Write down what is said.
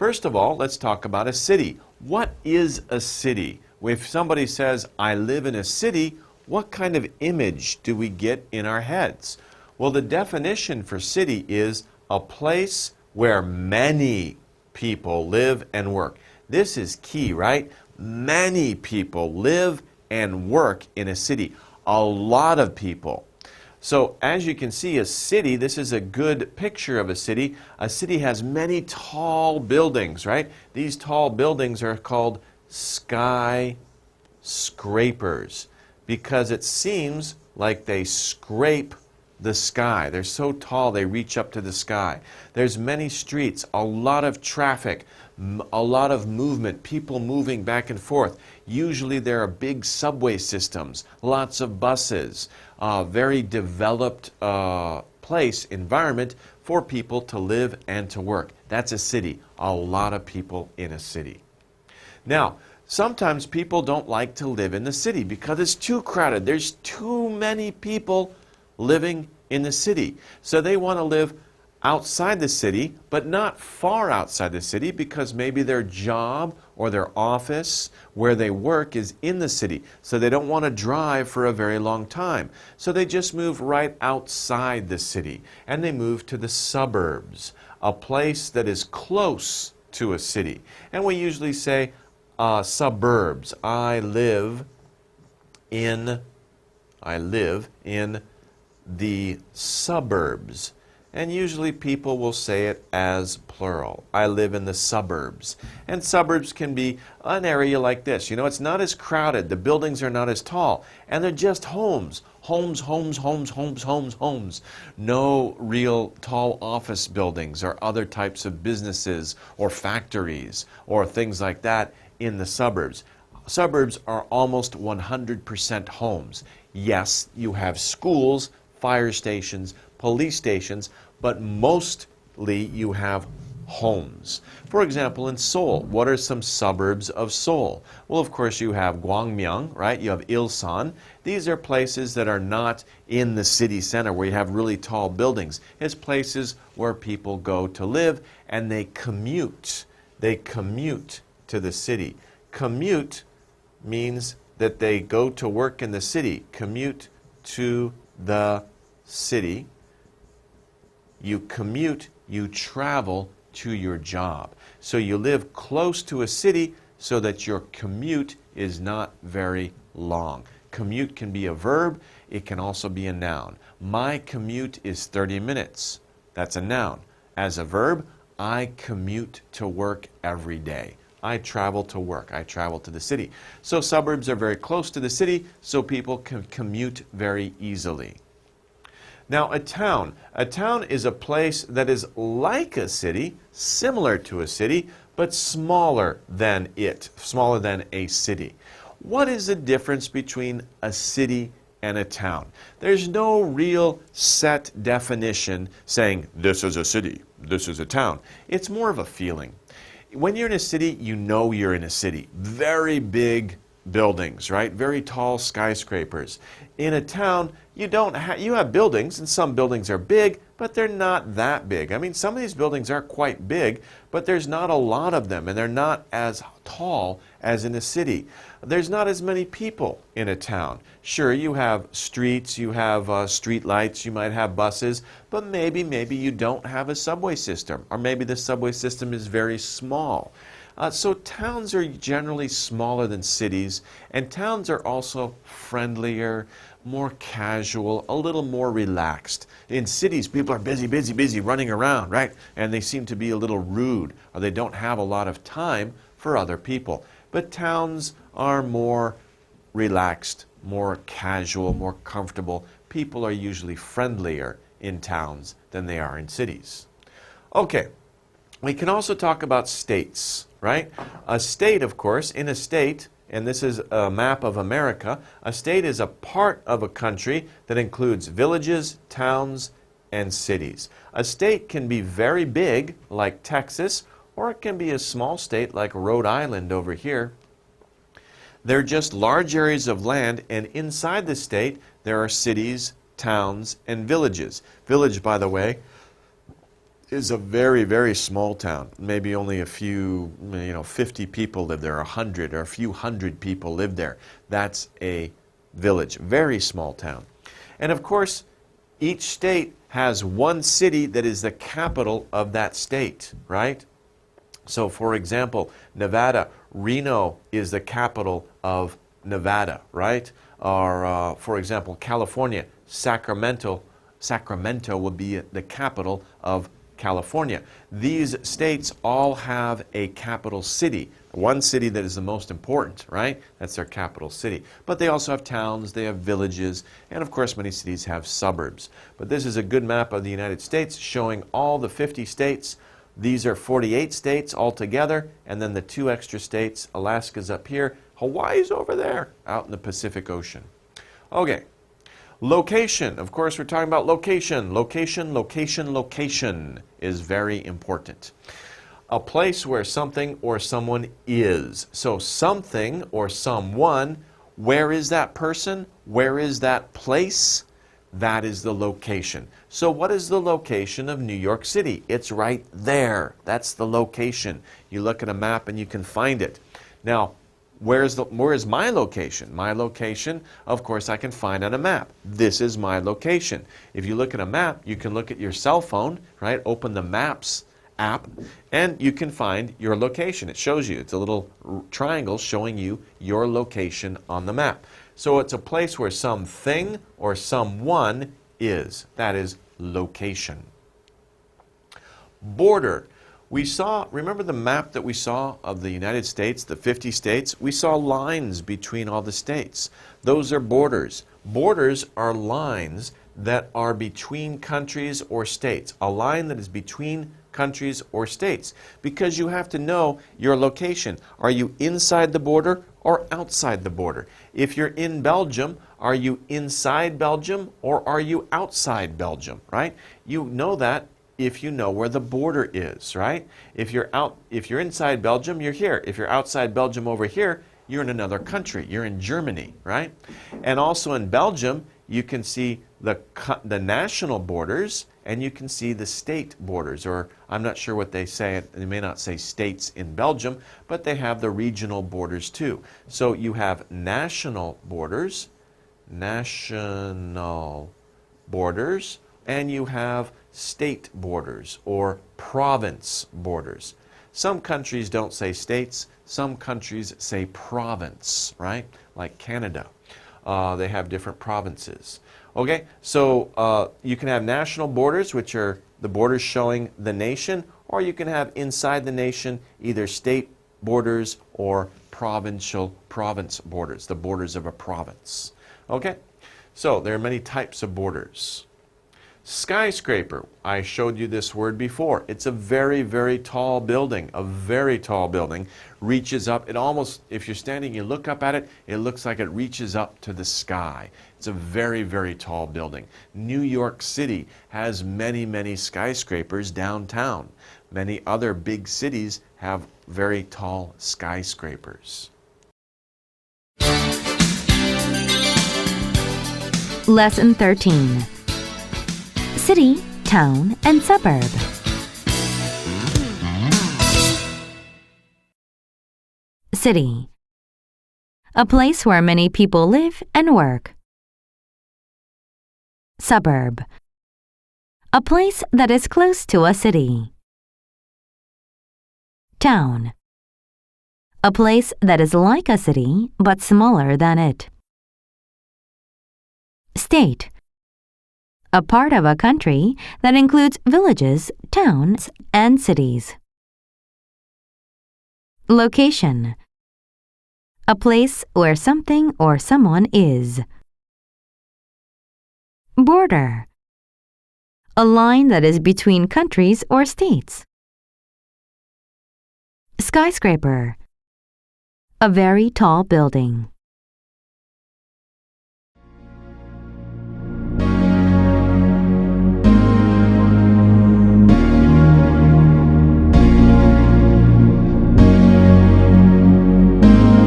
First of all, let's talk about a city. What is a city? If somebody says, I live in a city, what kind of image do we get in our heads? Well, the definition for city is a place where many people live and work. This is key, right? Many people live and work in a city. A lot of people. So as you can see, a city, this is a good picture of a city. A city has many tall buildings, right? These tall buildings are called skyscrapers because it seems like they scrape the sky. They're so tall they reach up to the sky. There's many streets, a lot of traffic, a lot of movement, people moving back and forth. Usually there are big subway systems, lots of buses, very developed place, environment for people to live and to work. That's a city, a lot of people in a city. Now, sometimes people don't like to live in the city because it's too crowded. There's too many people living in the city. So they want to live outside the city, but not far outside the city because maybe their job or their office where they work is in the city. So they don't want to drive for a very long time. So they just move right outside the city and they move to the suburbs, a place that is close to a city. And we usually say suburbs. I live in the suburbs. And usually people will say it as plural. I live in the suburbs. And suburbs can be an area like this. You know, it's not as crowded. The buildings are not as tall. And they're just homes. Homes, homes, homes, homes, homes, homes. No real tall office buildings or other types of businesses or factories or things like that in the suburbs. Suburbs are almost 100% homes. Yes, you have schools, fire stations, police stations, but mostly you have homes. For example, in Seoul, what are some suburbs of Seoul? Well, of course, you have Gwangmyeong, right? You have Ilsan. These are places that are not in the city center where you have really tall buildings. It's places where people go to live and they commute. They commute to the city. Commute means that they go to work in the city. Commute to the city. You commute, you travel to your job. So you live close to a city so that your commute is not very long. Commute can be a verb, it can also be a noun. My commute is 30 minutes. That's a noun. As a verb, I commute to work every day. I travel to work. I travel to the city. So suburbs are very close to the city, so people can commute very easily. Now, a town is a place that is like a city, similar to a city, but smaller than it, smaller than a city. What is the difference between a city and a town? There's no real set definition saying this is a city, this is a town. It's more of a feeling. When you're in a city, you know you're in a city. Very big buildings, right? Very tall skyscrapers. In a town, you have buildings, and some buildings are big, but they're not that big. I mean, some of these buildings are quite big, but there's not a lot of them, and they're not as tall as in a city. There's not as many people in a town. Sure, you have streets, you have street lights, you might have buses, but maybe you don't have a subway system, or maybe the subway system is very small. So towns are generally smaller than cities, and towns are also friendlier, more casual, a little more relaxed. In cities, people are busy running around, right? And they seem to be a little rude, or they don't have a lot of time for other people. But towns are more relaxed, more casual, more comfortable. People are usually friendlier in towns than they are in cities. Okay, we can also talk about states, right? A state, of course, in a state, and this is a map of America, a state is a part of a country that includes villages, towns, and cities. A state can be very big, like Texas, or it can be a small state like Rhode Island over here. They're just large areas of land, and inside the state there are cities, towns, and villages. Village, by the way, is a very, very small town. Maybe only a few, 50 people live there, 100 or a few hundred people live there. That's a village, very small town. And of course, each state has one city that is the capital of that state, right? So for example, Nevada, Reno is the capital of Nevada, right? Or for example, California, Sacramento would be the capital of California. These states all have a capital city, one city that is the most important, right? That's their capital city. But they also have towns, they have villages, and of course many cities have suburbs. But this is a good map of the United States showing all the 50 states. These are 48 states altogether, and then the 2 extra states. Alaska's up here, Hawaii's over there, out in the Pacific Ocean. Okay. Location. Of course, we're talking about location. Location, location, location is very important. A place where something or someone is. So something or someone, where is that person? Where is that place? That is the location. So what is the location of New York City? It's right there. That's the location. You look at a map and you can find it. Now, where is my location? My location, of course, I can find on a map. This is my location. If you look at a map, you can look at your cell phone, right? Open the Maps app, and you can find your location. It shows you. It's a little triangle showing you your location on the map. So it's a place where something or someone is. That is location. Border. We saw, remember the map that we saw of the United States, the 50 states? We saw lines between all the states. Those are borders. Borders are lines that are between countries or states. A line that is between countries or states. Because you have to know your location. Are you inside the border or outside the border? If you're in Belgium, are you inside Belgium or are you outside Belgium, right? You know that if you know where the border is, right? If you're inside Belgium, you're here. If you're outside Belgium over here, you're in another country. You're in Germany, right? And also in Belgium, you can see the national borders and you can see the state borders, or I'm not sure what they say. They may not say states in Belgium, but they have the regional borders too. So you have national borders, and you have state borders or province borders. Some countries don't say states, some countries say province, right? Like Canada. They have different provinces. Okay, so you can have national borders, which are the borders showing the nation, or you can have inside the nation either state borders or province borders, the borders of a province. Okay, so there are many types of borders. Skyscraper. I showed you this word before. It's a very, very tall building. A very tall building. Reaches up. It almost, if you're standing, you look up at it, it looks like it reaches up to the sky. It's a very, very tall building. New York City has many, many skyscrapers downtown. Many other big cities have very tall skyscrapers. Lesson 13. City, town, and suburb. City. A place where many people live and work. Suburb. A place that is close to a city. Town. A place that is like a city but smaller than it. State. A part of a country that includes villages, towns, and cities. Location. A place where something or someone is. Border. A line that is between countries or states. Skyscraper. A very tall building.